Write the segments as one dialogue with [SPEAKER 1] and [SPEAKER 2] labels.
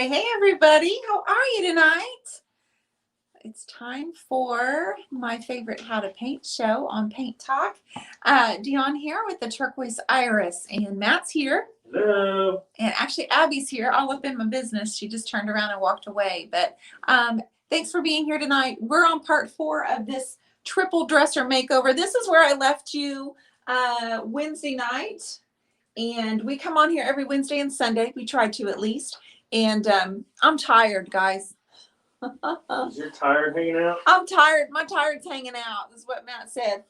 [SPEAKER 1] Hey, everybody. How are you tonight? It's time for my favorite How to Paint show on Paint Talk. Dionne here with the Turquoise Iris, and Matt's here.
[SPEAKER 2] Hello.
[SPEAKER 1] And actually, Abby's here, all up in my business. She just turned around and walked away. But thanks for being here tonight. We're on part 4 of this triple dresser makeover. This is where I left you Wednesday night. And we come on here every Wednesday and Sunday. We try to at least. And I'm tired, guys.
[SPEAKER 2] Is your tired hanging out?
[SPEAKER 1] I'm tired. My tired's hanging out, is what Matt said.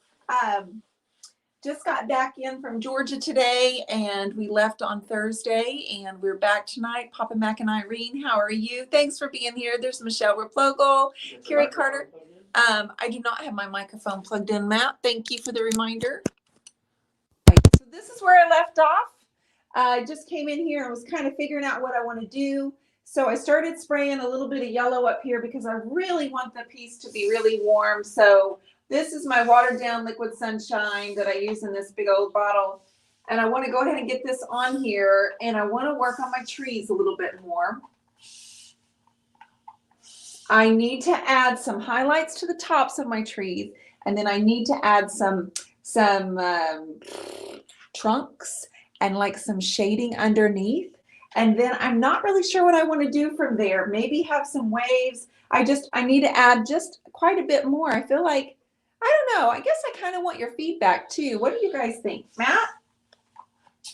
[SPEAKER 1] Just got back in from Georgia today, and we left on Thursday, and we're back tonight. Papa Mac and Irene, how are you? Thanks for being here. There's Michelle Replogle, Carrie Carter. I do not have my microphone plugged in, Matt. Thank you for the reminder. So this is where I left off. I just came in here and was kind of figuring out what I want to do. So I started spraying a little bit of yellow up here because I really want the piece to be really warm. So this is my watered down liquid sunshine that I use in this big old bottle. And I want to go ahead and get this on here, and I want to work on my trees a little bit more. I need to add some highlights to the tops of my trees, and then I need to add some trunks and like some shading underneath. And then I'm not really sure what I want to do from there. Maybe have some waves. I need to add just quite a bit more. I feel like, I don't know. I guess I kind of want your feedback too. What do you guys think? Matt?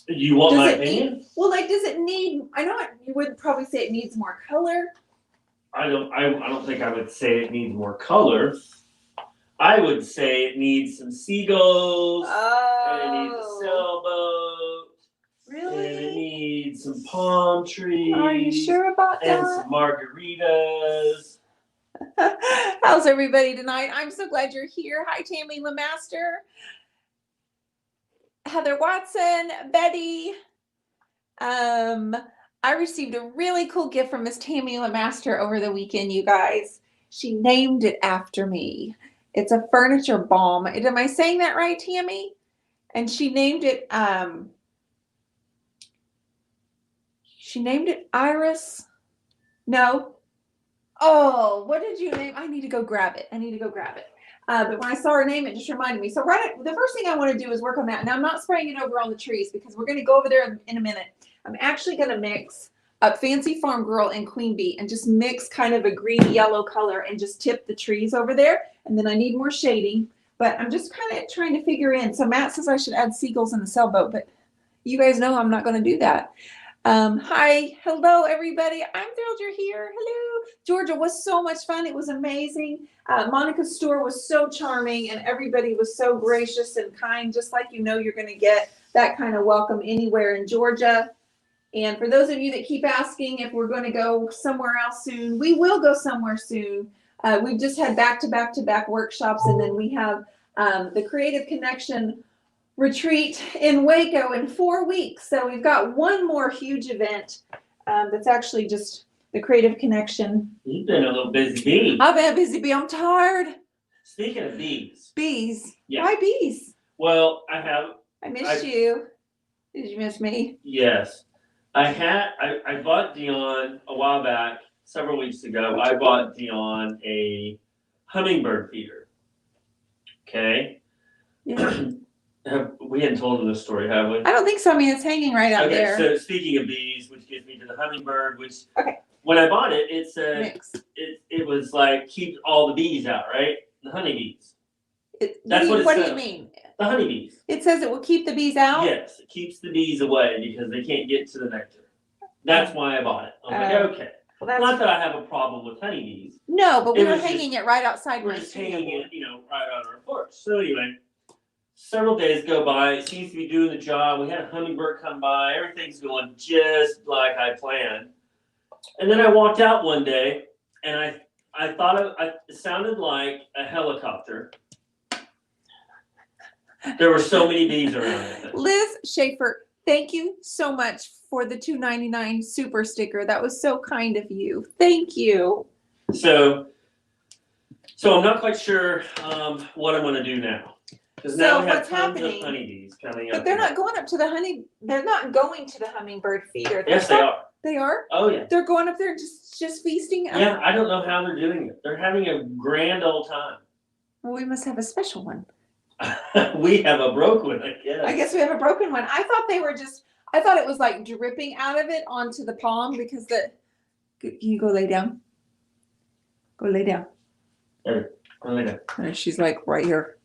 [SPEAKER 2] You want my opinion?
[SPEAKER 1] Well, like, does it need, I know you would probably say it needs more color.
[SPEAKER 2] I don't think I would say it needs more color. I would say it needs some seagulls. And it needs a sailboat.
[SPEAKER 1] Really?
[SPEAKER 2] And it needs some palm trees.
[SPEAKER 1] Are you sure about that?
[SPEAKER 2] And some margaritas.
[SPEAKER 1] How's everybody tonight? I'm so glad you're here. Hi, Tammy Lemaster, Heather Watson, Betty. I received a really cool gift from Miss Tammy Lemaster over the weekend, you guys. She named it after me. It's a furniture balm. Am I saying that right, Tammy? And she named it Iris. No. Oh, what did you name? I need to go grab it. But when I saw her name, it just reminded me. So the first thing I want to do is work on that. Now, I'm not spraying it over on the trees because we're going to go over there in a minute. I'm actually going to mix up Fancy Farm Girl and Queen Bee and just mix kind of a green yellow color and just tip the trees over there. And then I need more shading, but I'm just kind of trying to figure in. So Matt says I should add seagulls in the sailboat, but you guys know I'm not going to do that. Hi, hello everybody. I'm thrilled you're here. Hello. Georgia was so much fun. It was amazing. Monica's store was so charming, and everybody was so gracious and kind, just like you know you're going to get that kind of welcome anywhere in Georgia. And for those of you that keep asking if we're going to go somewhere else soon, we will go somewhere soon. We've just had back-to-back workshops, and then we have the Creative Connection retreat in Waco in 4 weeks. So we've got one more huge event that's actually just the Creative Connection.
[SPEAKER 2] You've been a little busy bee.
[SPEAKER 1] I've been a busy bee. I'm tired.
[SPEAKER 2] Speaking of bees.
[SPEAKER 1] Bees.
[SPEAKER 2] Yeah.
[SPEAKER 1] Why bees?
[SPEAKER 2] Well,
[SPEAKER 1] I missed you. Did you miss me?
[SPEAKER 2] Yes. I bought Dionne a while back, several weeks ago. I bought Dionne a hummingbird feeder. Okay?
[SPEAKER 1] Yeah.
[SPEAKER 2] We hadn't told them this story, have we?
[SPEAKER 1] I don't think so. I mean, it's hanging right out there.
[SPEAKER 2] So speaking of bees, which gets me to the hummingbird, which when I bought it, it said it was like keep all the bees out, right? The honeybees. That's what it says.
[SPEAKER 1] What do you mean? The
[SPEAKER 2] honeybees.
[SPEAKER 1] It says it will keep the bees out?
[SPEAKER 2] Yes, it keeps the bees away because they can't get to the nectar. That's why I bought it. I'm like, okay. Well, not that I have a problem with honeybees.
[SPEAKER 1] No, but we were hanging it right outside.
[SPEAKER 2] We're just hanging it, right on our porch. So anyway, several days go by. It seems to be doing the job. We had a hummingbird come by. Everything's going just like I planned. And then I walked out one day, and I thought it sounded like a helicopter. There were so many bees around it. Liz
[SPEAKER 1] Schaefer, thank you so much for the $2.99 super sticker. That was so kind of you. Thank you.
[SPEAKER 2] So I'm not quite sure what I'm going to do now. Because now we have tons of honeybees coming up.
[SPEAKER 1] But they're not going up to the they're not going to the hummingbird feeder.
[SPEAKER 2] Yes, they are.
[SPEAKER 1] They are?
[SPEAKER 2] Oh yeah.
[SPEAKER 1] They're going up there just feasting?
[SPEAKER 2] Yeah, I don't know how they're doing it. They're having a grand old time.
[SPEAKER 1] Well, we must have a special one.
[SPEAKER 2] We have a broken one, I guess.
[SPEAKER 1] I guess we have a broken one. I thought it was like dripping out of it onto the palm because can you go lay down? Go lay down.
[SPEAKER 2] There, go lay down.
[SPEAKER 1] And she's like right here.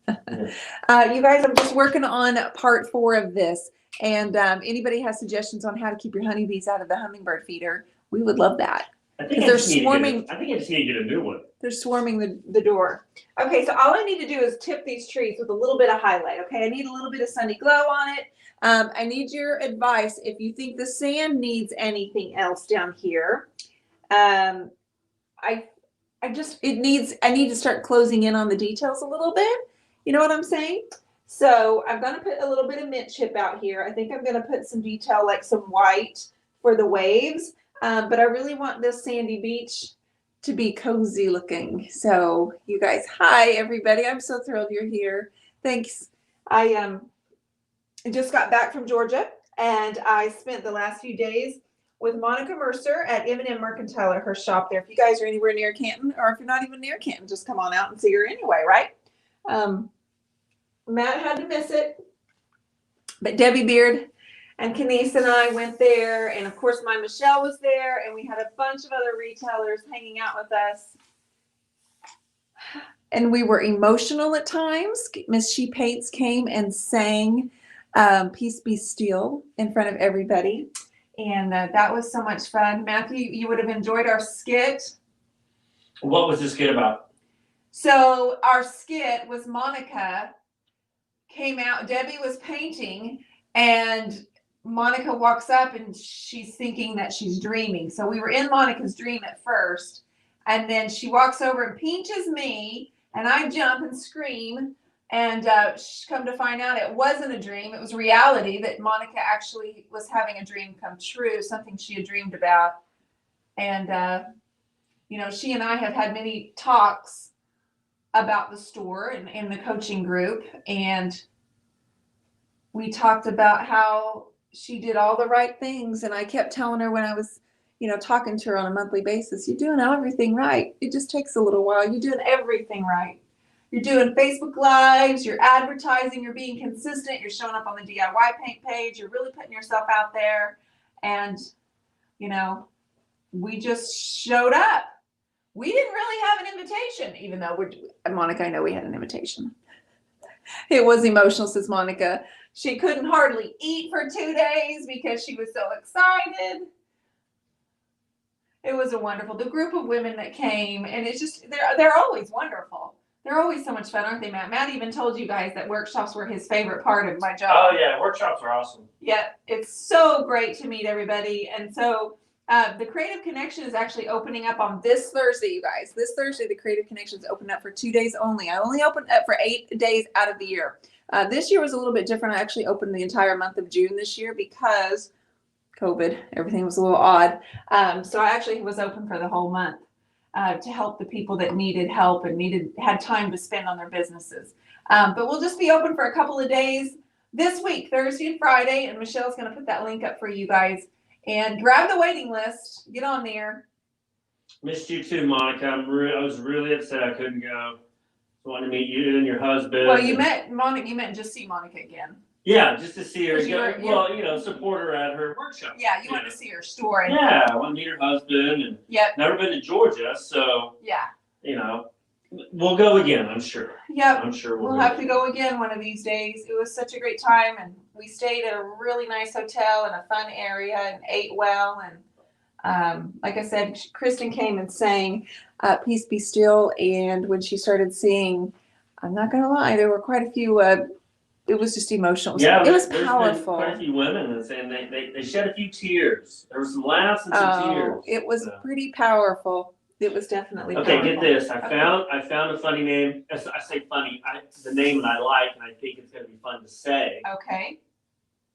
[SPEAKER 2] Yeah.
[SPEAKER 1] You guys, I'm just working on part 4 of this. And anybody has suggestions on how to keep your honeybees out of the hummingbird feeder, we would love that.
[SPEAKER 2] I think
[SPEAKER 1] They're swarming.
[SPEAKER 2] I think I just need to get a new one.
[SPEAKER 1] They're swarming the door. Okay, so all I need to do is tip these trees with a little bit of highlight. Okay, I need a little bit of sunny glow on it. I need your advice if you think the sand needs anything else down here. I need to start closing in on the details a little bit. You know what I'm saying? So I'm going to put a little bit of mint chip out here. I think I'm going to put some detail like some white for the waves. But I really want this sandy beach to be cozy looking. So you guys, hi everybody. I'm so thrilled you're here. Thanks. I just got back from Georgia and I spent the last few days with Monica Mercer at M&M Mercantile at her shop there. If you guys are anywhere near Canton, or if you're not even near Canton, just come on out and see her anyway, right? Matt had to miss it, but Debbie Beard and Kenise and I went there, and of course my Michelle was there, and we had a bunch of other retailers hanging out with us. And we were emotional at times. Miss She Paints came and sang Peace Be Still in front of everybody. And that was so much fun. Matthew, you would have enjoyed our skit.
[SPEAKER 2] What was the skit about?
[SPEAKER 1] So our skit was Monica came out, Debbie was painting, and Monica walks up and she's thinking that she's dreaming. So we were in Monica's dream at first, and then she walks over and pinches me, and I jump and scream, and come to find out it wasn't a dream. It was reality that Monica actually was having a dream come true, something she had dreamed about. And, she and I have had many talks about the store and in the coaching group, and we talked about how she did all the right things. And I kept telling her when I was, talking to her on a monthly basis, you're doing everything right. It just takes a little while. You're doing everything right. You're doing Facebook Lives, you're advertising, you're being consistent, you're showing up on the DIY paint page, you're really putting yourself out there. And, we just showed up. We didn't really have an invitation, even though Monica, I know we had an invitation. It was emotional, says Monica. She couldn't hardly eat for 2 days because she was so excited. It was the group of women that came, and it's just, they're always wonderful. They're always so much fun, aren't they, Matt? Matt even told you guys that workshops were his favorite part of my job.
[SPEAKER 2] Oh yeah, workshops are awesome.
[SPEAKER 1] Yeah, it's so great to meet everybody. And so the Creative Connection is actually opening up on this Thursday, you guys. This Thursday, the Creative Connection is open up for 2 days only. I only opened up for 8 days out of the year. This year was a little bit different. I actually opened the entire month of June this year because COVID, everything was a little odd. So I actually was open for the whole month to help the people that needed help and had time to spend on their businesses. But we'll just be open for a couple of days this week, Thursday and Friday, and Michelle's going to put that link up for you guys. And grab the waiting list. Get on there.
[SPEAKER 2] Missed you too, Monica. I was really upset I couldn't go. I wanted to meet you and your husband.
[SPEAKER 1] Well, you met Monica. You meant just see Monica again.
[SPEAKER 2] Yeah, just to see her. Support her at her workshop.
[SPEAKER 1] Yeah, you wanted to see her store.
[SPEAKER 2] Yeah, I want to meet her husband. And never been to Georgia, so we'll go again. I'm sure.
[SPEAKER 1] Yep.
[SPEAKER 2] I'm sure
[SPEAKER 1] we'll have to go again one of these days. It was such a great time, and we stayed at a really nice hotel in a fun area and ate well. And like I said, Kristen came and sang Peace Be Still. And when she started singing, I'm not going to lie, there were quite a few, it was just emotional.
[SPEAKER 2] Yeah,
[SPEAKER 1] it was powerful.
[SPEAKER 2] Quite a few women that saying they shed a few tears. There were some laughs and some tears.
[SPEAKER 1] It was pretty powerful. It was definitely powerful.
[SPEAKER 2] Okay, get this. I found a funny name. I say funny. The name that I like, and I think it's going to be fun to say.
[SPEAKER 1] Okay.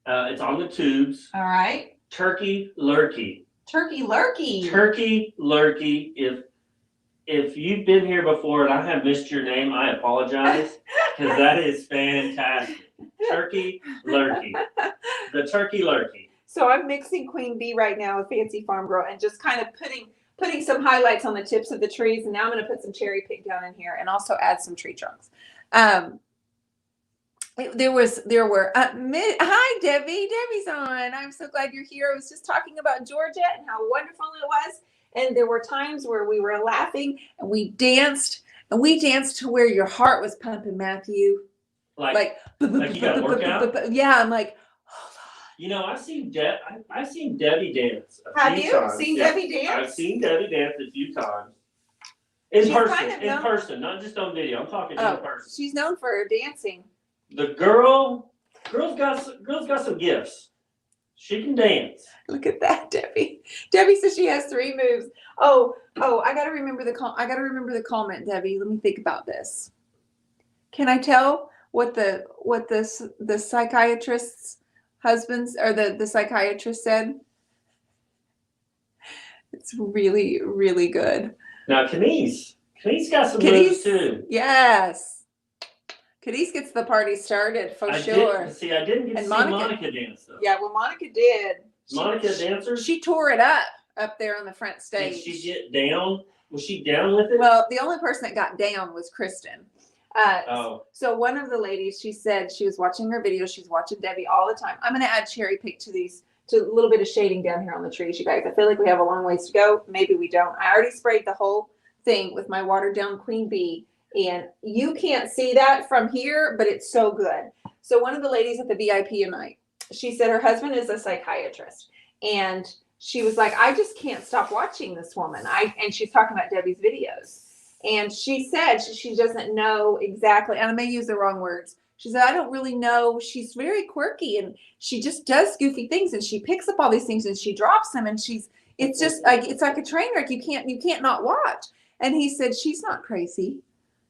[SPEAKER 2] It's on the tubes.
[SPEAKER 1] All right.
[SPEAKER 2] Turkey Lurkey.
[SPEAKER 1] Turkey Lurkey.
[SPEAKER 2] Turkey Lurkey. If you've been here before and I have missed your name, I apologize, because that is fantastic. Turkey Lurkey. The Turkey Lurkey.
[SPEAKER 1] So I'm mixing Queen Bee right now with Fancy Farm Girl and just kind of putting some highlights on the tips of the trees. And now I'm going to put some cherry pink down in here and also add some tree trunks. There were hi Debbie. Debbie's on. I'm so glad you're here. I was just talking about Georgia and how wonderful it was. And there were times where we were laughing and we danced to where your heart was pumping, Matthew.
[SPEAKER 2] Like you got to work out?
[SPEAKER 1] Yeah, I'm like,
[SPEAKER 2] you know, I've seen Debbie dance a
[SPEAKER 1] have
[SPEAKER 2] few
[SPEAKER 1] you
[SPEAKER 2] times.
[SPEAKER 1] seen Debbie dance?
[SPEAKER 2] I've seen Debbie dance a few times. In person, not just on video. I'm talking in person.
[SPEAKER 1] She's known for her dancing.
[SPEAKER 2] The girl's got some gifts. She can dance.
[SPEAKER 1] Look at that, Debbie. Debbie says she has 3 moves. Oh, I gotta remember the comment, Debbie. Let me think about this. Can I tell what the psychiatrist's husbands or the psychiatrist said? It's really, really good.
[SPEAKER 2] Now Kenise got some moves too.
[SPEAKER 1] Yes. Kenise gets the party started for sure.
[SPEAKER 2] I didn't get to see Monica dance though.
[SPEAKER 1] Yeah, well, Monica did.
[SPEAKER 2] Monica dancer? She
[SPEAKER 1] tore it up there on the front stage.
[SPEAKER 2] Did she get down? Was she down with it?
[SPEAKER 1] Well, the only person that got down was Kristen. So one of the ladies, she said she was watching her videos. She's watching Debbie all the time. I'm going to add cherry pick to a little bit of shading down here on the trees, you guys. I feel like we have a long ways to go. Maybe we don't. I already sprayed the whole thing with my watered down Queen Bee. And you can't see that from here, but it's so good. So one of the ladies at the VIP tonight, she said her husband is a psychiatrist. And she was like, I just can't stop watching this woman. And she's talking about Debbie's videos. And she said she doesn't know exactly, and I may use the wrong words. She said, I don't really know. She's very quirky and she just does goofy things and she picks up all these things and she drops them and it's just like, it's like a train wreck. You can't not watch. And he said, she's not crazy.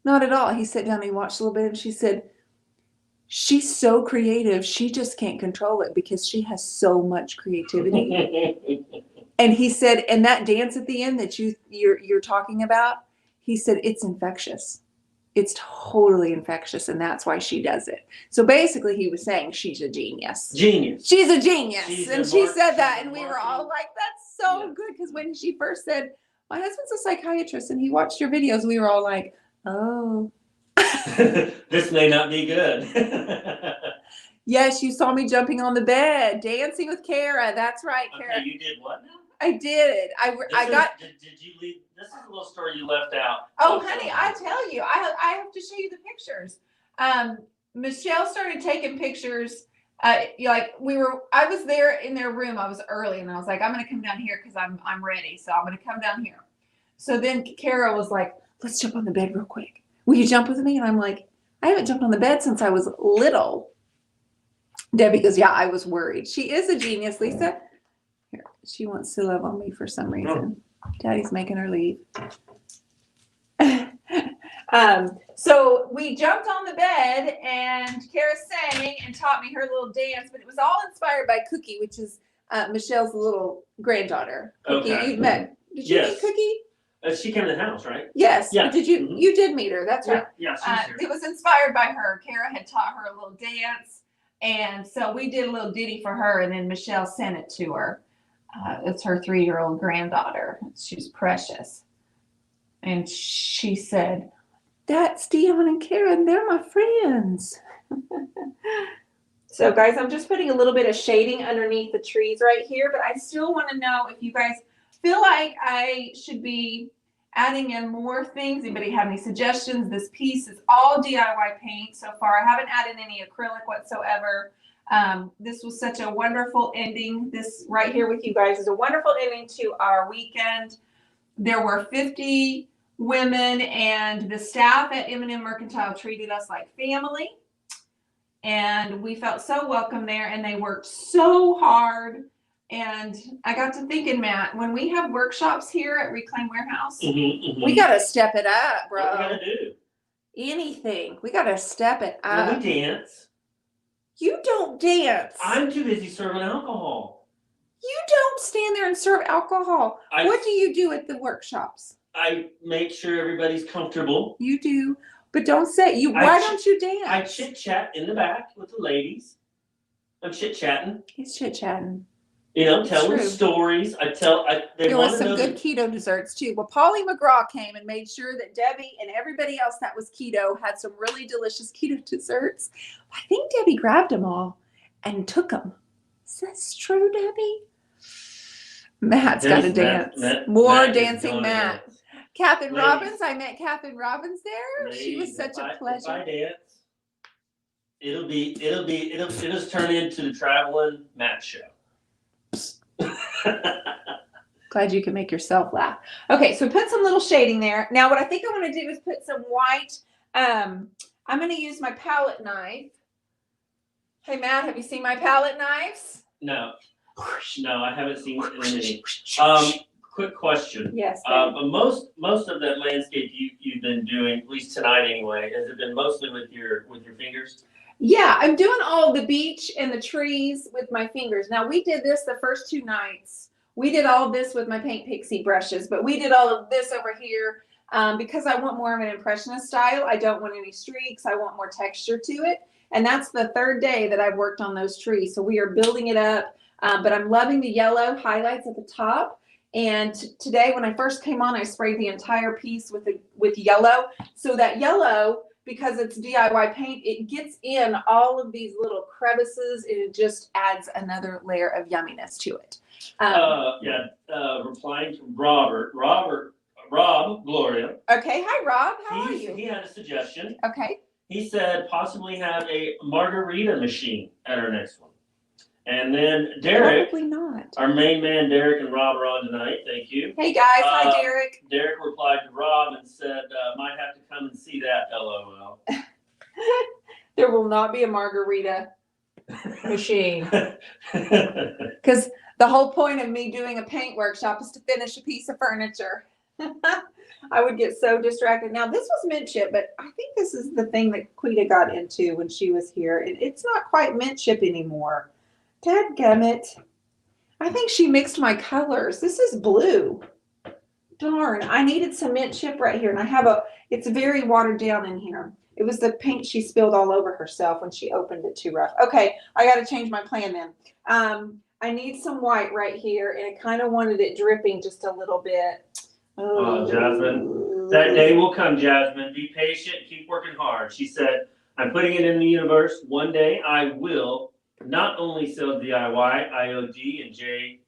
[SPEAKER 1] Not at all. He sat down and he watched a little bit and she said, she's so creative. She just can't control it because she has so much creativity. And he said, and that dance at the end that you're talking about, he said, it's infectious. It's totally infectious. And that's why she does it. So basically he was saying she's a genius. She's a genius. She said that and we were all like, that's so good. Because when she first said, my husband's a psychiatrist and he watched your videos, we were all like, oh.
[SPEAKER 2] This may not be good.
[SPEAKER 1] Yes, you saw me jumping on the bed, dancing with Kara. That's right, Kara.
[SPEAKER 2] Okay, you did what now?
[SPEAKER 1] I did.
[SPEAKER 2] Did you leave? This is a little story you left out.
[SPEAKER 1] Oh, honey, I tell you, I have to show you the pictures. Michelle started taking pictures. I was there in their room. I was early, and I was like, I'm going to come down here because I'm ready. So I'm going to come down here. So then Kara was like, let's jump on the bed real quick. Will you jump with me? And I'm like, I haven't jumped on the bed since I was little. Debbie goes, yeah, I was worried. She is a genius, Lisa. Here, she wants to love on me for some reason. Daddy's making her leave. So we jumped on the bed and Kara sang and taught me her little dance, but it was all inspired by Cookie, which is Michelle's little granddaughter. Cookie,
[SPEAKER 2] okay.
[SPEAKER 1] you've met. Did you meet Cookie?
[SPEAKER 2] She came to the house, right?
[SPEAKER 1] Yes.
[SPEAKER 2] Yeah.
[SPEAKER 1] Did you? You did meet her. That's right.
[SPEAKER 2] Yeah. She's here.
[SPEAKER 1] It was inspired by her. Kara had taught her a little dance, and so we did a little ditty for her, and then Michelle sent it to her. It's her 3-year-old granddaughter. She's precious, and she said, "That's Dionne and Kara, and they're my friends." So, guys, I'm just putting a little bit of shading underneath the trees right here, but I still want to know if you guys feel like I should be adding in more things. Anybody have any suggestions? This piece is all DIY paint so far. I haven't added any acrylic whatsoever. This was such a wonderful ending. This right here with you guys is a wonderful ending to our weekend. There were 50 women, and the staff at M&M Mercantile treated us like family. And we felt so welcome there, and they worked so hard. And I got to thinking, Matt, when we have workshops here at Reclaim Warehouse, we got to step it up, bro.
[SPEAKER 2] What are we going to do?
[SPEAKER 1] Anything. We got to step it up.
[SPEAKER 2] Well, we dance.
[SPEAKER 1] You don't dance.
[SPEAKER 2] I'm too busy serving alcohol.
[SPEAKER 1] You don't stand there and serve alcohol. What do you do at the workshops?
[SPEAKER 2] I make sure everybody's comfortable.
[SPEAKER 1] You do. But don't say you. Why don't you dance?
[SPEAKER 2] I chit chat in the back with the ladies. I'm chit chatting.
[SPEAKER 1] He's chit chatting.
[SPEAKER 2] You know,
[SPEAKER 1] It's
[SPEAKER 2] telling
[SPEAKER 1] true.
[SPEAKER 2] stories. They
[SPEAKER 1] There
[SPEAKER 2] want
[SPEAKER 1] was
[SPEAKER 2] to
[SPEAKER 1] some
[SPEAKER 2] know
[SPEAKER 1] good keto desserts too. Well, Polly McGraw came and made sure that Debbie and everybody else that was keto had some really delicious keto desserts. I think Debbie grabbed them all and took them. Is that true, Debbie? Matt's got to dance. More dancing Matt. Catherine
[SPEAKER 2] Ladies.
[SPEAKER 1] Robbins. I met Catherine Robbins there. She was such a pleasure.
[SPEAKER 2] If I dance, it'll just turn into the traveling Matt show.
[SPEAKER 1] Glad you can make yourself laugh. Okay, so put some little shading there. Now what I think I want to do is put some white. I'm going to use my palette knife. Hey Matt, have you seen my palette knives?
[SPEAKER 2] No, I haven't seen any. Quick question.
[SPEAKER 1] Yes.
[SPEAKER 2] Most of that landscape you've been doing, at least tonight anyway, has it been mostly with your fingers?
[SPEAKER 1] Yeah, I'm doing all the beach and the trees with my fingers. Now we did this the first 2 nights. We did all this with my Paint Pixie brushes, but we did all of this over here because I want more of an impressionist style. I don't want any streaks. I want more texture to it. And that's the 3rd day that I've worked on those trees. So we are building it up, but I'm loving the yellow highlights at the top. And today when I first came on, I sprayed the entire piece with yellow. So that yellow, because it's DIY paint, it gets in all of these little crevices and it just adds another layer of yumminess to it.
[SPEAKER 2] Replying to Rob Gloria.
[SPEAKER 1] Okay, hi Rob, how are you?
[SPEAKER 2] He had a suggestion.
[SPEAKER 1] Okay.
[SPEAKER 2] He said possibly have a margarita machine at our next one. And then Derek,
[SPEAKER 1] probably not.
[SPEAKER 2] Our main man Derek and Rob are on tonight. Thank you.
[SPEAKER 1] Hey guys, hi Derek.
[SPEAKER 2] Derek replied to Rob and said, might have to come and see that, LOL.
[SPEAKER 1] There will not be a margarita machine. Because the whole point of me doing a paint workshop is to finish a piece of furniture. I would get so distracted. Now this was mint chip, but I think this is the thing that Quita got into when she was here. It's not quite mint chip anymore. Dadgummit. I think she mixed my colors. This is blue. Darn, I needed some mint chip right here. And it's very watered down in here. It was the paint she spilled all over herself when she opened it too rough. Okay, I got to change my plan then. I need some white right here, and I kind of wanted it dripping just a little bit.
[SPEAKER 2] Oh, Jasmine, that day will come, Jasmine. Be patient, keep working hard. She said, I'm putting it in the universe. One day I will not only sell DIY, IOD, and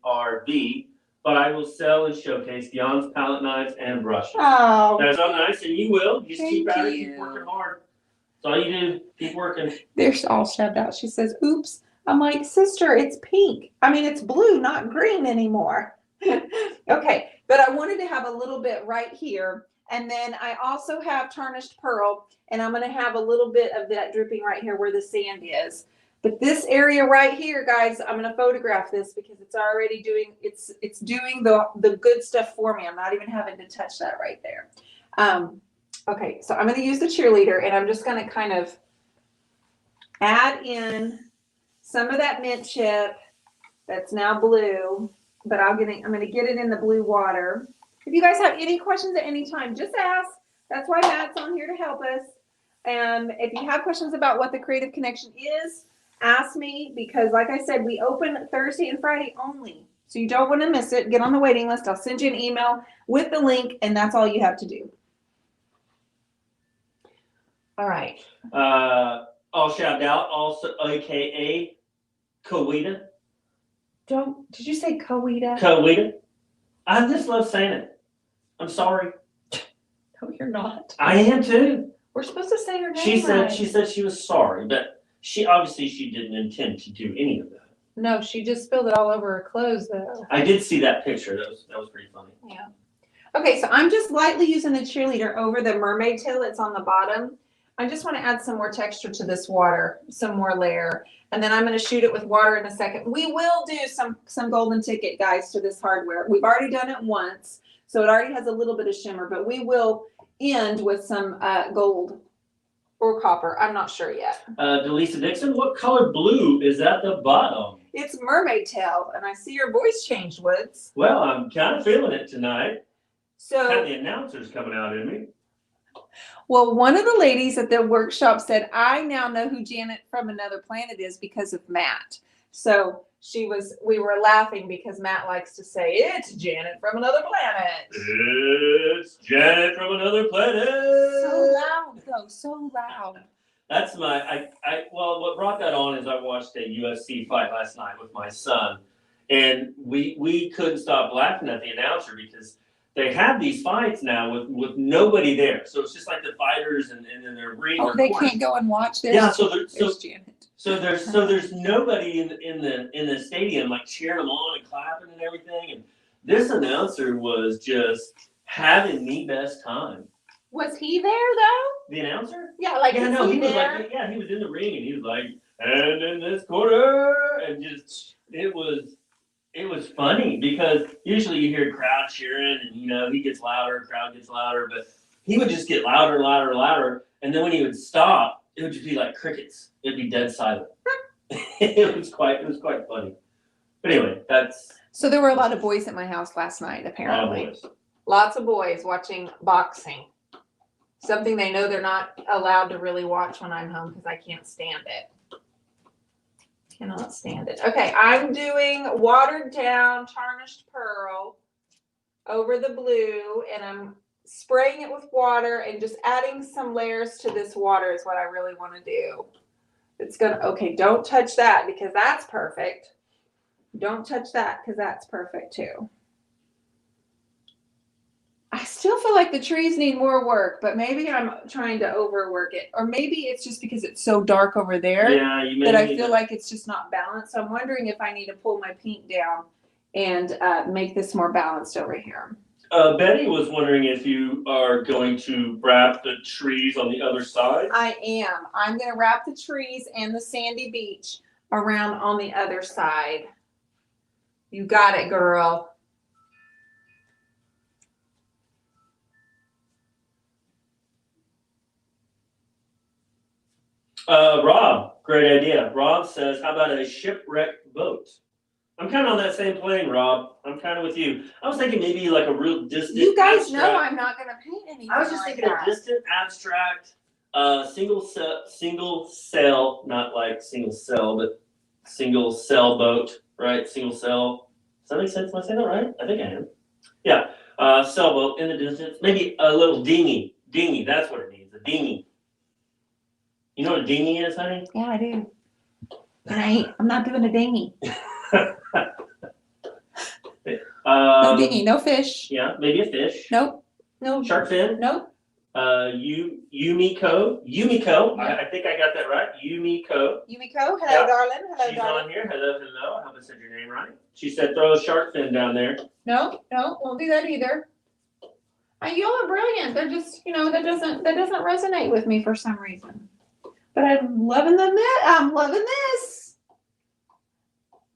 [SPEAKER 2] JRB, but I will sell and showcase Dionne's palette knives and brushes.
[SPEAKER 1] Oh,
[SPEAKER 2] that's so nice, and you will. You just
[SPEAKER 1] keep
[SPEAKER 2] at it, keep working hard. That's all you do. Keep working.
[SPEAKER 1] They're all shoved out. She says, oops. I'm like, sister, it's pink. I mean, it's blue, not green anymore. Okay, but I wanted to have a little bit right here. And then I also have tarnished pearl, and I'm going to have a little bit of that dripping right here where the sand is. But this area right here, guys, I'm going to photograph this because it's already doing, it's doing the good stuff for me. I'm not even having to touch that right there. Okay, so I'm going to use the cheerleader, and I'm just going to kind of add in some of that mint chip that's now blue, but I'm going to get it in the blue water. If you guys have any questions at any time, just ask. That's why Matt's on here to help us. And if you have questions about what the Creative Connection is, ask me, because like I said, we open Thursday and Friday only. So you don't want to miss it. Get on the waiting list. I'll send you an email with the link, and that's all you have to do. All right.
[SPEAKER 2] I'll shout out also, AKA Kowita.
[SPEAKER 1] Did you say Kowita?
[SPEAKER 2] Kowita. I just love saying it. I'm sorry.
[SPEAKER 1] No, you're not.
[SPEAKER 2] I am too.
[SPEAKER 1] We're supposed to say her name.
[SPEAKER 2] She
[SPEAKER 1] right.
[SPEAKER 2] said she was sorry, but she didn't intend to do any of that.
[SPEAKER 1] No, she just spilled it all over her clothes though.
[SPEAKER 2] I did see that picture. That was pretty funny.
[SPEAKER 1] Yeah. Okay, so I'm just lightly using the cheerleader over the mermaid tail that's on the bottom. I just want to add some more texture to this water, some more layer. And then I'm going to shoot it with water in a second. We will do some golden ticket, guys, to this hardware. We've already done it once, so it already has a little bit of shimmer, but we will end with some gold or copper. I'm not sure yet.
[SPEAKER 2] Delisa Dixon, what color blue is at the bottom?
[SPEAKER 1] It's mermaid tail, and I see your voice changed, Woods.
[SPEAKER 2] Well, I'm kind of feeling it tonight.
[SPEAKER 1] So
[SPEAKER 2] kind of the announcer's coming out in me.
[SPEAKER 1] Well, one of the ladies at the workshop said, I now know who Janet from Another Planet is because of Matt. So we were laughing because Matt likes to say, it's Janet from another planet.
[SPEAKER 2] It's Janet from another planet.
[SPEAKER 1] So loud though, so loud.
[SPEAKER 2] That's well, what brought that on is I watched a UFC fight last night with my son, and we couldn't stop laughing at the announcer because they have these fights now with nobody there. So it's just like the fighters and then their ring.
[SPEAKER 1] Oh, they can't go and watch. There's Janet.
[SPEAKER 2] So there's nobody in the stadium like cheering them on and clapping and everything. And this announcer was just having the best time.
[SPEAKER 1] Was he there though?
[SPEAKER 2] The announcer?
[SPEAKER 1] Yeah, like
[SPEAKER 2] he was
[SPEAKER 1] there?
[SPEAKER 2] like, yeah, he was in the ring and he was like, and in this corner, and just it was funny because usually you hear crowd cheering and he gets louder, crowd gets louder, but he would just get louder, louder, louder, and then when he would stop, it would just be like crickets. It'd be dead silent. It was quite funny. But anyway, that's.
[SPEAKER 1] So there were a lot of boys at my house last night, apparently. Lots of boys watching boxing. Something they know they're not allowed to really watch when I'm home because I can't stand it. Cannot stand it. Okay, I'm doing watered down tarnished pearl over the blue, and I'm spraying it with water and just adding some layers to this water is what I really want to do. It's gonna, okay, don't touch that because that's perfect. Don't touch that because that's perfect too. I still feel like the trees need more work, but maybe I'm trying to overwork it. Or maybe it's just because it's so dark over there that I feel like it's just not balanced. So I'm wondering if I need to pull my pink down and make this more balanced over here.
[SPEAKER 2] Betty was wondering if you are going to wrap the trees on the other side.
[SPEAKER 1] I am. I'm going to wrap the trees and the sandy beach around on the other side. You got it, girl.
[SPEAKER 2] Rob, great idea. Rob says, how about a shipwrecked boat? I'm kind of on that same plane, Rob. I'm kind of with you. I was thinking maybe like a real distant.
[SPEAKER 1] You guys know I'm not going to paint anything.
[SPEAKER 2] I was just thinking a distant, abstract, single cell, not like single cell, but single cell boat, right? Single cell. Does that make sense? Am I saying that right? I think I am. Yeah, sailboat in the distance. Maybe a little dinghy. Dinghy, that's what it means. A dinghy. You know what a dinghy is, honey?
[SPEAKER 1] Yeah, I do. I'm not doing a dinghy. No dinghy, no fish.
[SPEAKER 2] Yeah, maybe a fish.
[SPEAKER 1] Nope. No.
[SPEAKER 2] Shark fin?
[SPEAKER 1] Nope.
[SPEAKER 2] Yumiko. Yumiko. Yeah. I think I got that right. Yumiko.
[SPEAKER 1] Yumiko. Hello, darling. Hello,
[SPEAKER 2] She's
[SPEAKER 1] darling.
[SPEAKER 2] on here. Hello, hello. I hope I said your name right. She said throw a shark fin down there.
[SPEAKER 1] No, won't do that either. Y'all are brilliant. They're just, that doesn't resonate with me for some reason. But I'm loving I'm loving this.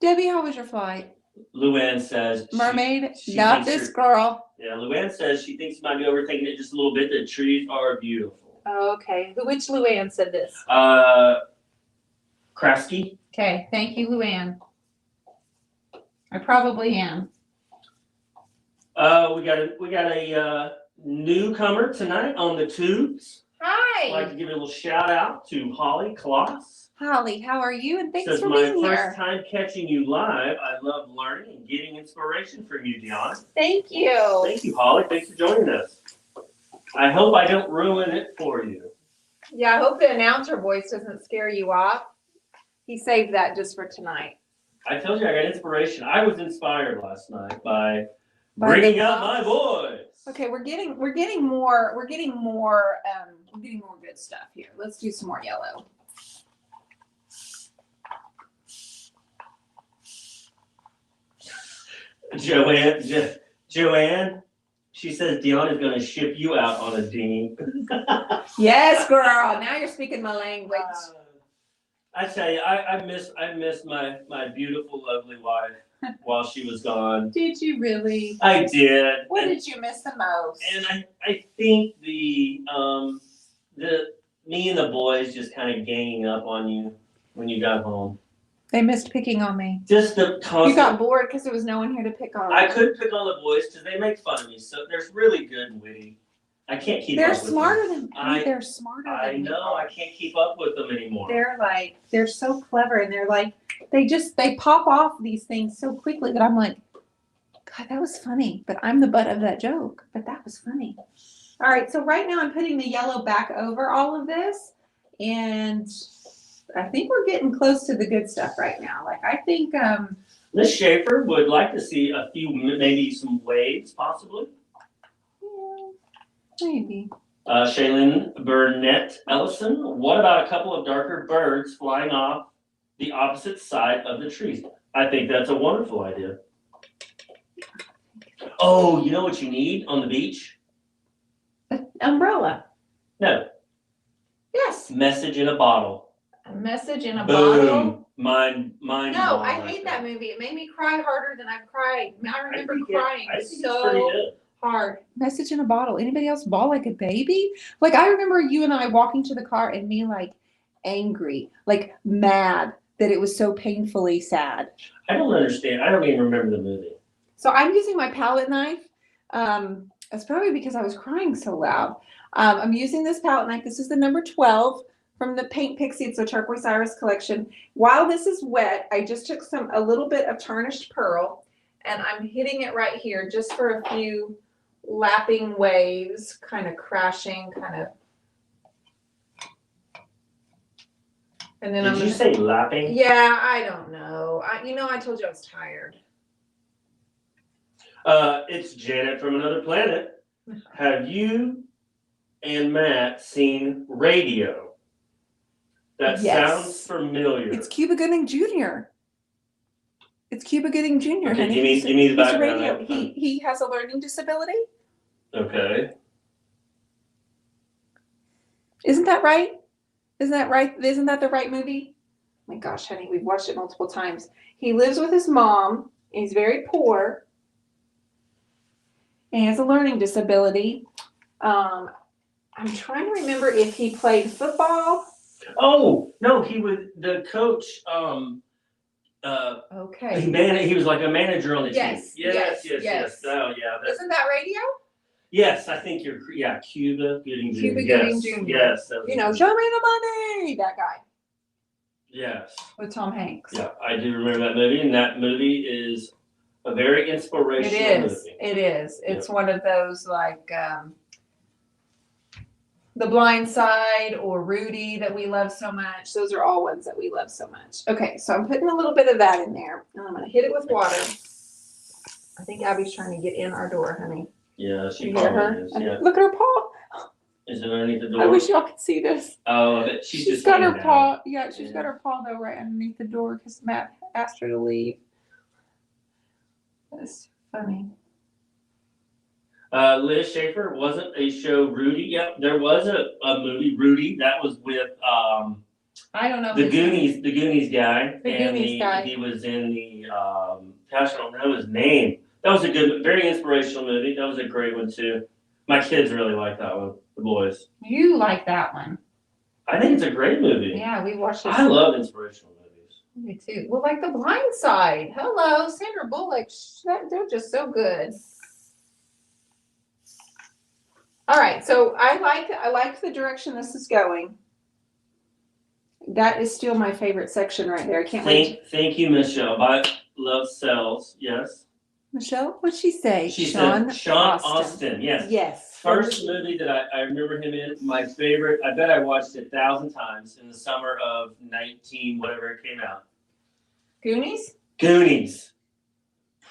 [SPEAKER 1] Debbie, how was your flight?
[SPEAKER 2] Luann says
[SPEAKER 1] mermaid, not this girl.
[SPEAKER 2] Yeah, Luann says she thinks you might be overthinking it just a little bit. The trees are beautiful.
[SPEAKER 1] Okay. Which Luann said this?
[SPEAKER 2] Krasky.
[SPEAKER 1] Okay, thank you, Luann. I probably am.
[SPEAKER 2] We got a newcomer tonight on the tubes.
[SPEAKER 1] Hi.
[SPEAKER 2] I'd like to give a little shout out to Holly Kloss.
[SPEAKER 1] Holly, how are you? And thanks for
[SPEAKER 2] being
[SPEAKER 1] here.
[SPEAKER 2] My first time catching you live. I love learning and getting inspiration from you, Dionne.
[SPEAKER 1] Thank you.
[SPEAKER 2] Thank you, Holly. Thanks for joining us. I hope I don't ruin it for you.
[SPEAKER 1] Yeah, I hope the announcer voice doesn't scare you off. He saved that just for tonight.
[SPEAKER 2] I told you I got inspiration. I was inspired last night by bringing out my voice.
[SPEAKER 1] Okay, we're getting more good stuff here. Let's do some more yellow.
[SPEAKER 2] Joanne, she says Dionne is going to ship you out on a dinghy.
[SPEAKER 1] Yes, girl. Now you're speaking my language.
[SPEAKER 2] I tell you, I miss my beautiful, lovely wife while she was gone.
[SPEAKER 1] Did you really?
[SPEAKER 2] I did.
[SPEAKER 1] What did you miss the most?
[SPEAKER 2] And I think the me and the boys just kind of ganging up on you when you got home.
[SPEAKER 1] They missed picking on me.
[SPEAKER 2] Just the constant.
[SPEAKER 1] You got bored because there was no one here to pick on.
[SPEAKER 2] I couldn't pick on the boys because they make fun of me. So there's really good and witty. I can't keep
[SPEAKER 1] They're
[SPEAKER 2] up with
[SPEAKER 1] smarter
[SPEAKER 2] them.
[SPEAKER 1] than they're smarter
[SPEAKER 2] I
[SPEAKER 1] than me.
[SPEAKER 2] know, I can't keep up with them anymore.
[SPEAKER 1] They're so clever, and they pop off these things so quickly that I'm like, God, that was funny. But I'm the butt of that joke. But that was funny. All right, so right now I'm putting the yellow back over all of this, and I think we're getting close to the good stuff right now. Like I think
[SPEAKER 2] Miss Schaefer would like to see a few, maybe some waves, possibly.
[SPEAKER 1] yeah, maybe.
[SPEAKER 2] Shaylin Burnett Ellison, what about a couple of darker birds flying off the opposite side of the trees? I think that's a wonderful idea. Oh, you know what you need on the beach?
[SPEAKER 1] Umbrella.
[SPEAKER 2] No.
[SPEAKER 1] Yes.
[SPEAKER 2] Message in a Bottle.
[SPEAKER 1] A Message in a
[SPEAKER 2] Boom.
[SPEAKER 1] Bottle.
[SPEAKER 2] Mine.
[SPEAKER 1] No, I hate that movie. It made me cry harder than I've cried. I remember crying so hard. Message in a Bottle. Anybody else bawl like a baby? Like I remember you and I walking to the car and me like angry, like mad that it was so painfully sad.
[SPEAKER 2] I don't understand. I don't even remember the movie.
[SPEAKER 1] So I'm using my palette knife. It's probably because I was crying so loud. I'm using this palette knife. This is the number 12 from the Paint Pixie. It's a Turquoise Iris collection. While this is wet, I just took a little bit of tarnished pearl, and I'm hitting it right here just for a few lapping waves, kind of crashing, kind of. And then
[SPEAKER 2] Did you say lapping?
[SPEAKER 1] Yeah, I don't know. I told you I was tired.
[SPEAKER 2] It's Janet from Another Planet. Have you and Matt seen Radio? That sounds familiar.
[SPEAKER 1] It's Cuba Gooding Jr. It's Cuba Gooding Jr.
[SPEAKER 2] Okay,
[SPEAKER 1] honey.
[SPEAKER 2] give me the
[SPEAKER 1] He's
[SPEAKER 2] background.
[SPEAKER 1] radio. He has a learning disability.
[SPEAKER 2] Okay.
[SPEAKER 1] Isn't that right? Isn't that right? Isn't that the right movie? Oh my gosh, honey, we've watched it multiple times. He lives with his mom. He's very poor. And he has a learning disability. I'm trying to remember if he played football.
[SPEAKER 2] Oh no, he was the coach.
[SPEAKER 1] Okay.
[SPEAKER 2] He was like a manager on the team.
[SPEAKER 1] Yes.
[SPEAKER 2] Oh yeah.
[SPEAKER 1] Isn't that radio?
[SPEAKER 2] Yes, I think you're. Yeah, Cuba Gooding Jr.
[SPEAKER 1] Cuba Gooding Jr.
[SPEAKER 2] Yes.
[SPEAKER 1] Show me the money. That guy.
[SPEAKER 2] Yes.
[SPEAKER 1] With Tom Hanks.
[SPEAKER 2] Yeah, I do remember that movie, and that movie is a very inspirational movie.
[SPEAKER 1] It is. It's one of those like The Blind Side or Rudy that we love so much. Those are all ones that we love so much. Okay, so I'm putting a little bit of that in there. And I'm going to hit it with water. I think Abby's trying to get in our door, honey.
[SPEAKER 2] Yeah, she probably is. Yeah.
[SPEAKER 1] Look at her paw.
[SPEAKER 2] Is it underneath the door?
[SPEAKER 1] I wish y'all could see this.
[SPEAKER 2] Oh, she's just
[SPEAKER 1] got her paw. Yeah, she's got her paw though right underneath the door because Matt asked her to leave. That's funny.
[SPEAKER 2] Liz Schaefer, wasn't a show Rudy? Yep, there was a movie Rudy that was with
[SPEAKER 1] I don't know
[SPEAKER 2] the Goonies guy.
[SPEAKER 1] Guy.
[SPEAKER 2] He was in the gosh, I don't know his name. That was a good, very inspirational movie. That was a great one too. My kids really like that one. The boys.
[SPEAKER 1] You like that one?
[SPEAKER 2] I think it's a great movie.
[SPEAKER 1] Yeah, we watched it.
[SPEAKER 2] I love inspirational movies.
[SPEAKER 1] Me too. Well, like The Blind Side. Hello, Sandra Bullock. They're just so good. All right, so I like the direction this is going. That is still my favorite section right there. I can't wait.
[SPEAKER 2] Thank you, Michelle. By Love Cells. Yes.
[SPEAKER 1] Michelle, what'd she say?
[SPEAKER 2] She said Sean Austin. Yes.
[SPEAKER 1] Yes.
[SPEAKER 2] First movie that I remember him in. My favorite. I bet I watched it 1,000 times in the summer of 19 whatever it came out. Goonies.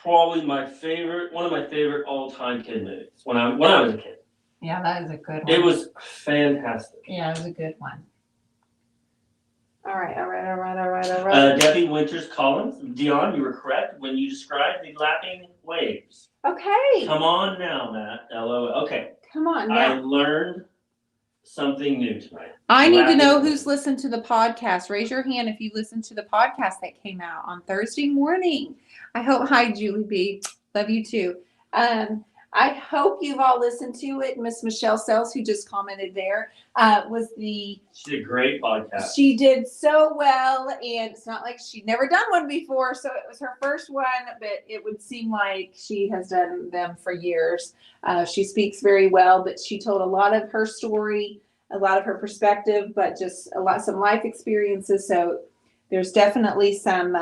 [SPEAKER 2] Probably my favorite. One of my favorite all-time kid movies when I was a kid.
[SPEAKER 1] Yeah, that is a good one.
[SPEAKER 2] It was fantastic.
[SPEAKER 1] Yeah, it was a good one. All right.
[SPEAKER 2] Debbie Winters Collins, Dionne, you were correct when you described the lapping waves.
[SPEAKER 1] Okay.
[SPEAKER 2] Come on now, Matt. LOL. Okay.
[SPEAKER 1] Come on
[SPEAKER 2] I
[SPEAKER 1] now.
[SPEAKER 2] learned something new tonight.
[SPEAKER 1] I need to know who's listened to the podcast. Raise your hand if you listened to the podcast that came out on Thursday morning. Hi, Julie B. Love you too. I hope you've all listened to it. Miss Michelle Sells, who just commented there,
[SPEAKER 2] She did a great podcast.
[SPEAKER 1] she did so well, and it's not like she'd never done one before, so it was her first one, but it would seem like she has done them for years. She speaks very well, but she told a lot of her story, a lot of her perspective, but just some life experiences. So there's definitely some.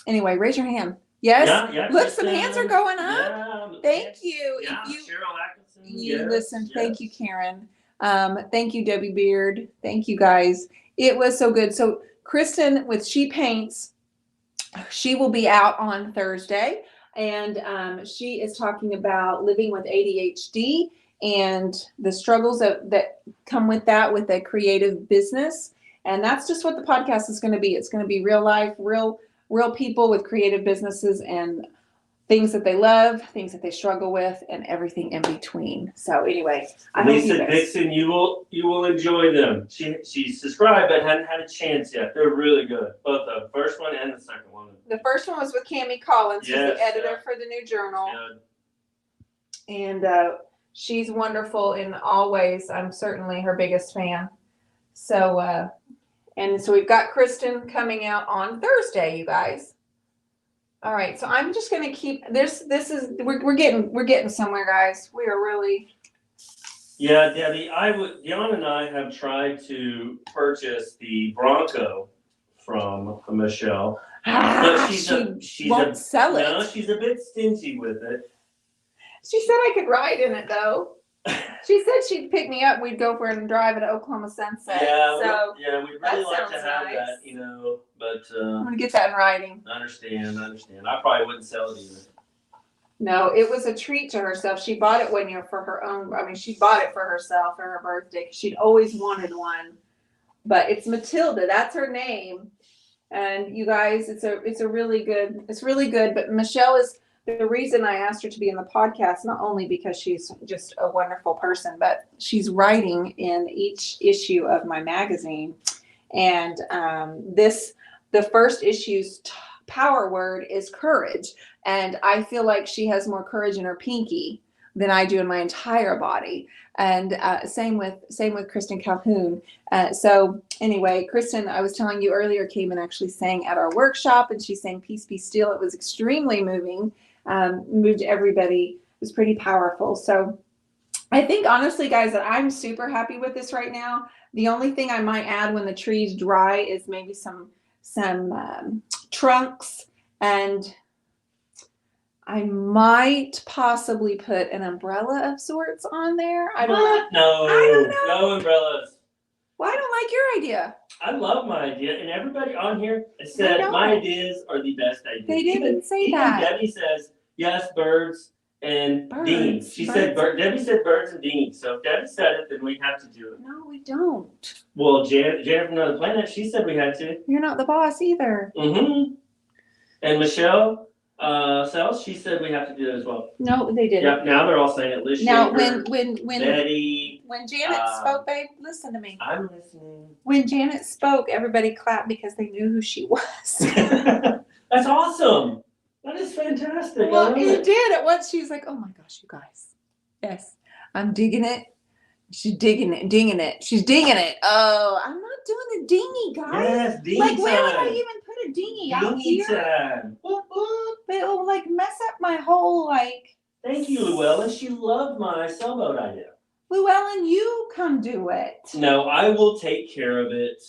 [SPEAKER 1] Anyway, raise your hand. Yes.
[SPEAKER 2] Yeah,
[SPEAKER 1] Look, some hands are going up.
[SPEAKER 2] Yeah,
[SPEAKER 1] Thank you.
[SPEAKER 2] Yeah,
[SPEAKER 1] If
[SPEAKER 2] Cheryl Atkinson.
[SPEAKER 1] you
[SPEAKER 2] yes,
[SPEAKER 1] listened, thank you,
[SPEAKER 2] yes.
[SPEAKER 1] Karen. Thank you, Debbie Beard. Thank you, guys. It was so good. So Kristen with She Paints, she will be out on Thursday, and she is talking about living with ADHD and the struggles that come with that, with a creative business. And that's just what the podcast is going to be. It's going to be real life, real people with creative businesses and things that they love, things that they struggle with, and everything in between. So anyway, I hope
[SPEAKER 2] Lisa
[SPEAKER 1] you guys.
[SPEAKER 2] Dixon, you will enjoy them. She's subscribed but hadn't had a chance yet. They're really good, both the first one and the second one.
[SPEAKER 1] The first one was with Cammie Collins, who's
[SPEAKER 2] Yes,
[SPEAKER 1] the editor
[SPEAKER 2] yeah.
[SPEAKER 1] for the New Journal.
[SPEAKER 2] Good.
[SPEAKER 1] And she's wonderful in all ways. I'm certainly her biggest fan. So, and so we've got Kristen coming out on Thursday, you guys. All right, so I'm just gonna keep this. We're getting somewhere, guys. We are really.
[SPEAKER 2] Yeah, Debbie, Dionne and I have tried to purchase the Bronco from Michelle, but
[SPEAKER 1] she won't sell it.
[SPEAKER 2] No, she's a bit stingy with it.
[SPEAKER 1] She said I could ride in it though. She said she'd pick me up and we'd go for a drive at Oklahoma Sunset.
[SPEAKER 2] Yeah,
[SPEAKER 1] so
[SPEAKER 2] we'd really like to
[SPEAKER 1] sounds
[SPEAKER 2] have
[SPEAKER 1] nice.
[SPEAKER 2] that, but
[SPEAKER 1] I'm gonna get that in writing.
[SPEAKER 2] I understand. I probably wouldn't sell it either.
[SPEAKER 1] No, it was a treat to herself. She bought it one year for her own. I mean, she bought it for herself for her birthday. She'd always wanted one, but it's Matilda. That's her name. And you guys, it's really good. It's really good. But Michelle is the reason I asked her to be in the podcast, not only because she's just a wonderful person, but she's writing in each issue of my magazine. And the first issue's power word is courage. And I feel like she has more courage in her pinky than I do in my entire body. And same with Kristen Calhoun. So anyway, Kristen, I was telling you earlier, came and actually sang at our workshop, and she sang Peace Be Still. It was extremely moving, moved everybody. It was pretty powerful. So I think honestly, guys, that I'm super happy with this right now. The only thing I might add when the tree's dry is maybe some trunks, and I might possibly put an umbrella of sorts on there. I don't know.
[SPEAKER 2] No umbrellas.
[SPEAKER 1] Well, I don't like your idea.
[SPEAKER 2] I love my idea, and everybody on here said my ideas are the best ideas.
[SPEAKER 1] They didn't say that.
[SPEAKER 2] Debbie says yes, birds and dinghies. Debbie said birds and dinghies. So if Debbie said it, then we have to do it.
[SPEAKER 1] No, we don't.
[SPEAKER 2] Well, Janet from Another Planet, she said we had to.
[SPEAKER 1] You're not the boss either.
[SPEAKER 2] Mm-hmm. And Michelle Sells, she said we have to do it as well.
[SPEAKER 1] No, they didn't.
[SPEAKER 2] Yep. Now they're all saying it. Liz
[SPEAKER 1] Now,
[SPEAKER 2] Shaver,
[SPEAKER 1] when
[SPEAKER 2] Betty.
[SPEAKER 1] When Janet spoke, babe, listen to me.
[SPEAKER 2] I'm listening.
[SPEAKER 1] When Janet spoke, everybody clapped because they knew who she was.
[SPEAKER 2] That's awesome. That is fantastic.
[SPEAKER 1] Well, it did. At once, she was like, "Oh my gosh, you guys! Yes, I'm digging it. She's digging it, dinging it. She's dinging it. Oh, I'm not doing the dingy, guys.
[SPEAKER 2] Yes, dingy
[SPEAKER 1] like, where would
[SPEAKER 2] time.
[SPEAKER 1] I even put a dingy out
[SPEAKER 2] Dingy
[SPEAKER 1] here?
[SPEAKER 2] time.
[SPEAKER 1] But it'll like mess up my whole like."
[SPEAKER 2] Thank you, Llewellyn. She loved my sailboat idea.
[SPEAKER 1] Llewellyn, you come do it.
[SPEAKER 2] No, I will take care of it.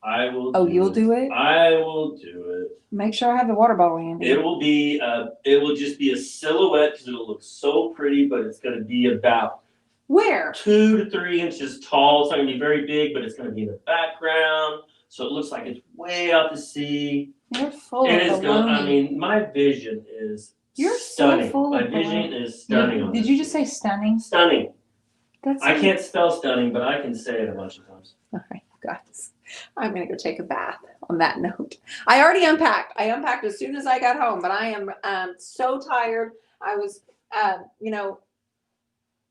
[SPEAKER 2] I will.
[SPEAKER 1] Oh, you'll do it?
[SPEAKER 2] I will do it.
[SPEAKER 1] Make sure I have the water bottle handy.
[SPEAKER 2] It will be. It will just be a silhouette because it'll look so pretty, but it's going to be about
[SPEAKER 1] where
[SPEAKER 2] 2 to 3 inches tall. It's not going to be very big, but it's going to be in the background, so it looks like it's way out to sea.
[SPEAKER 1] You're full
[SPEAKER 2] It
[SPEAKER 1] of
[SPEAKER 2] is going.
[SPEAKER 1] baloney.
[SPEAKER 2] I mean, my vision is
[SPEAKER 1] You're
[SPEAKER 2] stunning.
[SPEAKER 1] so full
[SPEAKER 2] my
[SPEAKER 1] of
[SPEAKER 2] vision
[SPEAKER 1] baloney.
[SPEAKER 2] is stunning. on
[SPEAKER 1] Did
[SPEAKER 2] this.
[SPEAKER 1] you just say stunning?
[SPEAKER 2] Stunning.
[SPEAKER 1] That's
[SPEAKER 2] I can't spell stunning, but I can say it a bunch of times.
[SPEAKER 1] All right, guys. I'm gonna go take a bath. On that note, I already unpacked. I unpacked as soon as I got home, but I am so tired. I was,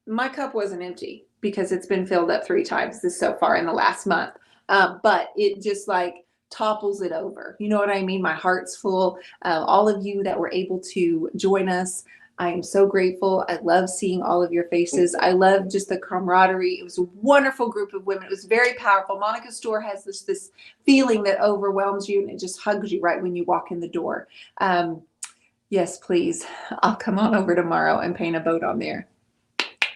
[SPEAKER 1] my cup wasn't empty because it's been filled up 3 times so far in the last month. But it just like topples it over. You know what I mean? My heart's full. All of you that were able to join us I am so grateful. I love seeing all of your faces. I love just the camaraderie. It was a wonderful group of women. It was very powerful. Monica's store has this feeling that overwhelms you and it just hugs you right when you walk in the door. Yes, please. I'll come on over tomorrow and paint a boat on there.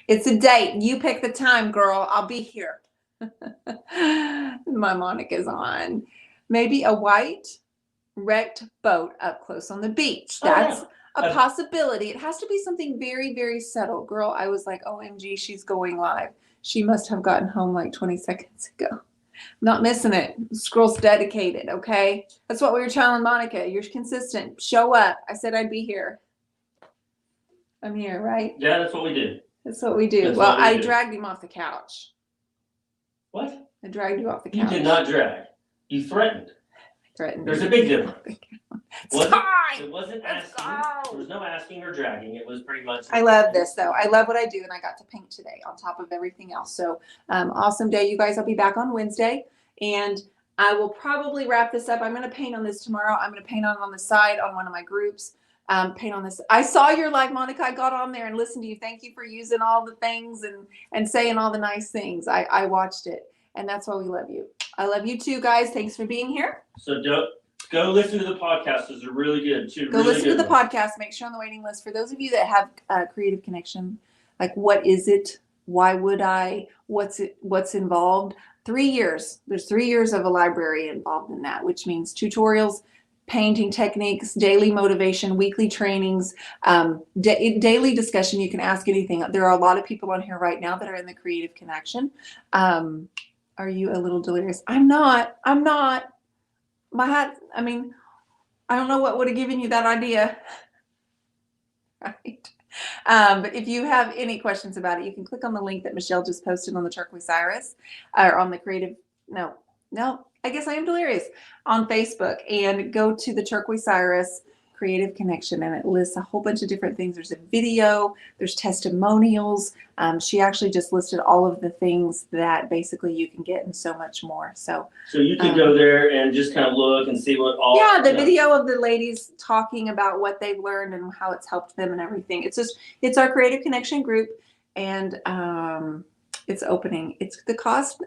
[SPEAKER 1] It's a date. You pick the time, girl. I'll be here. My Monica's on. Maybe a white wrecked boat up close on the beach. That's a possibility. It has to be something very, very subtle. Girl, I was like, OMG, she's going live. She must have gotten home like 20 seconds ago. Not missing it. This girl's dedicated, okay? That's what we were telling Monica. You're consistent. Show up. I said I'd be here. I'm here, right?
[SPEAKER 2] Yeah, that's what we did.
[SPEAKER 1] That's what we do.
[SPEAKER 2] That's
[SPEAKER 1] Well,
[SPEAKER 2] what we
[SPEAKER 1] I
[SPEAKER 2] do.
[SPEAKER 1] dragged him off the couch.
[SPEAKER 2] What?
[SPEAKER 1] I dragged you off the couch.
[SPEAKER 2] You did not drag. You threatened.
[SPEAKER 1] Threatened.
[SPEAKER 2] There's a big difference.
[SPEAKER 1] It's time.
[SPEAKER 2] It wasn't
[SPEAKER 1] Let's
[SPEAKER 2] asking.
[SPEAKER 1] go.
[SPEAKER 2] There was no asking or dragging. It was pretty much.
[SPEAKER 1] I love this though. I love what I do, and I got to paint today on top of everything else. So awesome day, you guys. I'll be back on Wednesday, and I will probably wrap this up. I'm going to paint on this tomorrow. I'm going to paint on the side on one of my groups. Paint on this. I saw your live, Monica. I got on there and listened to you. Thank you for using all the things and saying all the nice things. I watched it, and that's why we love you. I love you too, guys. Thanks for being here.
[SPEAKER 2] So go listen to the podcast. Those are really good too.
[SPEAKER 1] Go listen to the podcast. Make sure on the waiting list. For those of you that have Creative Connection, like what is it? Why would I? What's involved? 3 years. There's 3 years of a library involved in that, which means tutorials, painting techniques, daily motivation, weekly trainings, daily discussion. You can ask anything. There are a lot of people on here right now that are in the Creative Connection. Are you a little delirious? I'm not. My hat, I mean, I don't know what would have given you that idea. Right. But if you have any questions about it, you can click on the link that Michelle just posted on the Turquoise Iris or on the I guess I am delirious on Facebook, and go to the Turquoise Iris Creative Connection, and it lists a whole bunch of different things. There's a video, there's testimonials. She actually just listed all of the things that basically you can get and so much more. So
[SPEAKER 2] you can go there and just kind of look and see what all.
[SPEAKER 1] Yeah, the video of the ladies talking about what they've learned and how it's helped them and everything. It's our Creative Connection group, and it's opening. The cost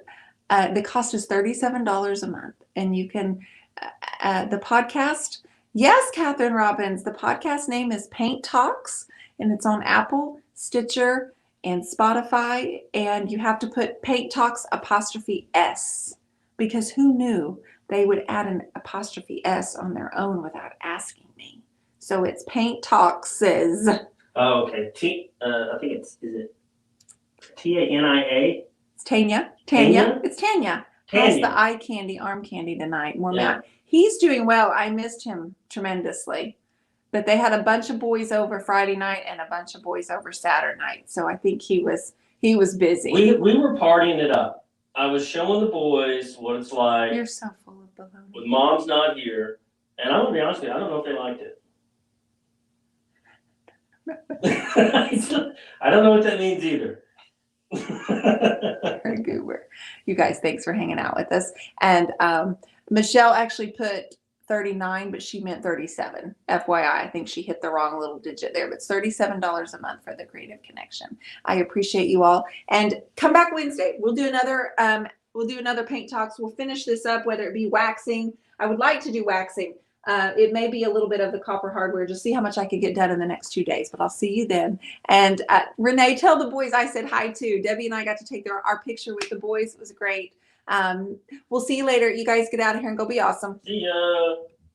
[SPEAKER 1] is $37 a month, and you can the podcast. Yes, Catherine Robbins. The podcast name is Paint Talks, and it's on Apple, Stitcher, and Spotify. And you have to put Paint Talks 'S, because who knew they would add an 'S on their own without asking me? So it's Paint Talks.
[SPEAKER 2] Oh, okay. I think is it TANIA?
[SPEAKER 1] It's Tanya. It's Tanya. Has the eye candy, arm candy tonight. More Matt. He's doing well. I missed him tremendously. But they had a bunch of boys over Friday night and a bunch of boys over Saturday night. So I think he was busy.
[SPEAKER 2] We were partying it up. I was showing the boys what it's like.
[SPEAKER 1] You're so full of baloney.
[SPEAKER 2] With mom's not here. And I'm going to be honest with you, I don't know if they liked it. I don't know what that means either.
[SPEAKER 1] Very goober. You guys, thanks for hanging out with us. And Michelle actually put 39, but she meant 37. FYI, I think she hit the wrong little digit there, but it's $37 a month for the Creative Connection. I appreciate you all, and come back Wednesday. We'll do another Paint Talks. We'll finish this up, whether it be waxing. I would like to do waxing. It may be a little bit of the copper hardware. Just see how much I can get done in the next 2 days, but I'll see you then. And Renee, tell the boys I said hi too. Debbie and I got to take our picture with the boys. It was great. We'll see you later. You guys get out of here and go be awesome.
[SPEAKER 2] See ya.